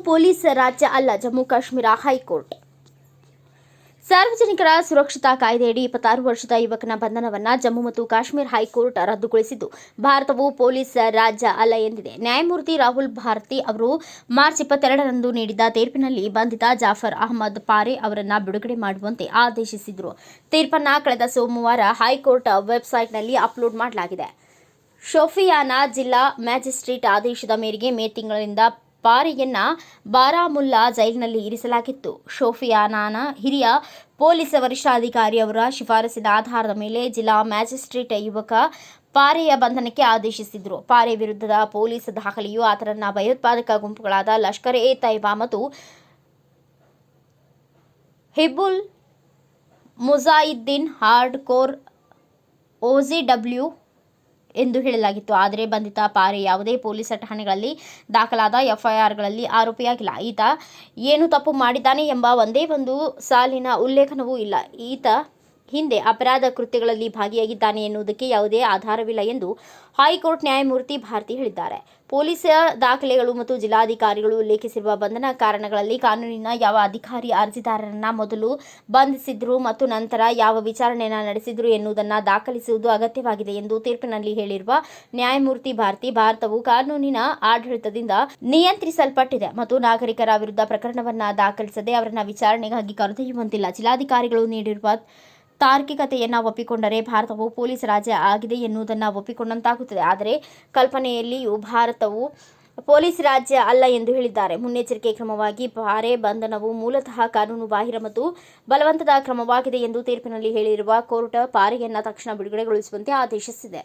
Police ರಾಜ್ಯ ಅಲ್ಲ, Jammu Kashmir high court. ಸಾರ್ವಜನಿಕರ ಸುರಕ್ಷತಾ ಕಾಯ್ದೆಯಡಿ 26 ವರ್ಷದ ಯುವಕನ ಬಂಧನವನ್ನು ಜಮ್ಮು ಮತ್ತು ಕಾಶ್ಮೀರ ಹೈಕೋರ್ಟ್ ರದ್ದುಗೊಳಿಸಿದ್ದು, ಭಾರತವು ಪೊಲೀಸ್ ರಾಜ್ಯ ಅಲ್ಲ ಎಂದಿದೆ. ನ್ಯಾಯಮೂರ್ತಿ ರಾಹುಲ್ ಭಾರತಿ ಅವರು ಮಾರ್ಚ್ 22ರಂದು ನೀಡಿದ ತೀರ್ಪಿನಲ್ಲಿ ಬಂಧಿತ ಜಾಫರ್ ಅಹಮದ್ ಪಾರೆ ಅವರನ್ನು ಬಿಡುಗಡೆ ಮಾಡುವಂತೆ ಆದೇಶಿಸಿದರು. ತೀರ್ಪನ್ನು ಕಳೆದ ಸೋಮವಾರ ಹೈಕೋರ್ಟ್ ವೆಬ್ಸೈಟ್ನಲ್ಲಿ ಅಪ್ಲೋಡ್ ಮಾಡಲಾಗಿದೆ. ಶೋಪಿಯಾನ ಜಿಲ್ಲಾ ಮ್ಯಾಜಿಸ್ಟ್ರೇಟ್ ಆದೇಶದ ಮೇರೆಗೆ ಮೇ ತಿಂಗಳಿಂದ ಪಾರೆಯನ್ನ ಬಾರಾಮುಲ್ಲಾ ಜೈಲಿನಲ್ಲಿ ಇರಿಸಲಾಗಿತ್ತು. ಶೋಪಿಯಾನನ ಹಿರಿಯ ಪೊಲೀಸ್ ವರಿಷ್ಠಾಧಿಕಾರಿ ಅವರ ಶಿಫಾರಸಿನ ಆಧಾರದ ಮೇಲೆ ಜಿಲ್ಲಾ ಮ್ಯಾಜಿಸ್ಟ್ರೇಟ್ ಯುವಕ ಪಾರೆಯ ಬಂಧನಕ್ಕೆ ಆದೇಶಿಸಿದರು. ಪಾರೆ ವಿರುದ್ಧದ ಪೊಲೀಸ್ ದಾಖಲೆಯು ಆತನನ್ನು ಭಯೋತ್ಪಾದಕ ಗುಂಪುಗಳಾದ ಲಷ್ಕರ್ ಎ ತೈಬಾ ಮತ್ತು Hizbul Mujahideen hard core OGW ಎಂದು ಹೇಳಲಾಗಿತ್ತು. ಆದರೆ ಬಂಧಿತ ಪಾರೆ ಯಾವುದೇ ಪೊಲೀಸ್ ಠಾಣೆಗಳಲ್ಲಿ ದಾಖಲಾದ FIRಗಳಲ್ಲಿ ಆರೋಪಿಯಾಗಿಲ್ಲ. ಈತ ಏನು ತಪ್ಪು ಮಾಡಿದ್ದಾನೆ ಎಂಬ ಒಂದೇ ಒಂದು ಸಾಲಿನ ಉಲ್ಲೇಖನವೂ ಇಲ್ಲ. ಈತ ಹಿಂದೆ ಅಪರಾಧ ಕೃತ್ಯಗಳಲ್ಲಿ ಭಾಗಿಯಾಗಿದ್ದಾನೆ ಎನ್ನುವುದಕ್ಕೆ ಯಾವುದೇ ಆಧಾರವಿಲ್ಲ ಎಂದು ಹೈಕೋರ್ಟ್ ನ್ಯಾಯಮೂರ್ತಿ ಭಾರತಿ ಹೇಳಿದ್ದಾರೆ. ಪೊಲೀಸ್ ದಾಖಲೆಗಳು ಮತ್ತು ಜಿಲ್ಲಾಧಿಕಾರಿಗಳು ಉಲ್ಲೇಖಿಸಿರುವ ಬಂಧನ ಕಾರಣಗಳಲ್ಲಿ ಕಾನೂನಿನ ಯಾವ ಅಧಿಕಾರಿ ಅರ್ಜಿದಾರರನ್ನ ಮೊದಲು ಬಂಧಿಸಿದ್ರು ಮತ್ತು ನಂತರ ಯಾವ ವಿಚಾರಣೆಯನ್ನು ನಡೆಸಿದ್ರು ಎನ್ನುವುದನ್ನು ದಾಖಲಿಸುವುದು ಅಗತ್ಯವಾಗಿದೆ ಎಂದು ತೀರ್ಪಿನಲ್ಲಿ ಹೇಳಿರುವ ನ್ಯಾಯಮೂರ್ತಿ ಭಾರತಿ, ಭಾರತವು ಕಾನೂನಿನ ಆಡಳಿತದಿಂದ ನಿಯಂತ್ರಿಸಲ್ಪಟ್ಟಿದೆ ಮತ್ತು ನಾಗರಿಕರ ವಿರುದ್ಧ ಪ್ರಕರಣವನ್ನು ದಾಖಲಿಸದೆ ಅವರನ್ನು ವಿಚಾರಣೆಗಾಗಿ ಕರೆದೊಯ್ಯುವಂತಿಲ್ಲ. ಜಿಲ್ಲಾಧಿಕಾರಿಗಳು ನೀಡಿರುವ ತಾರ್ಕಿಕತೆಯನ್ನು ಒಪ್ಪಿಕೊಂಡರೆ ಭಾರತವು ಪೊಲೀಸ್ ರಾಜ್ಯ ಆಗಿದೆ ಎನ್ನುವುದನ್ನು ಒಪ್ಪಿಕೊಂಡಂತಾಗುತ್ತದೆ. ಆದರೆ ಕಲ್ಪನೆಯಲ್ಲಿಯೂ ಭಾರತವು ಪೊಲೀಸ್ ರಾಜ್ಯ ಅಲ್ಲ ಎಂದು ಹೇಳಿದ್ದಾರೆ. ಮುನ್ನೆಚ್ಚರಿಕೆ ಕ್ರಮವಾಗಿ ಪಾರೆ ಬಂಧನವು ಮೂಲತಃ ಕಾನೂನು ಬಾಹಿರ ಮತ್ತು ಬಲವಂತದ ಕ್ರಮವಾಗಿದೆ ಎಂದು ತೀರ್ಪಿನಲ್ಲಿ ಹೇಳಿರುವ ಕೋರ್ಟ್ ಪಾರೆಯನ್ನು ತಕ್ಷಣ ಬಿಡುಗಡೆಗೊಳಿಸುವಂತೆ ಆದೇಶಿಸಿದೆ.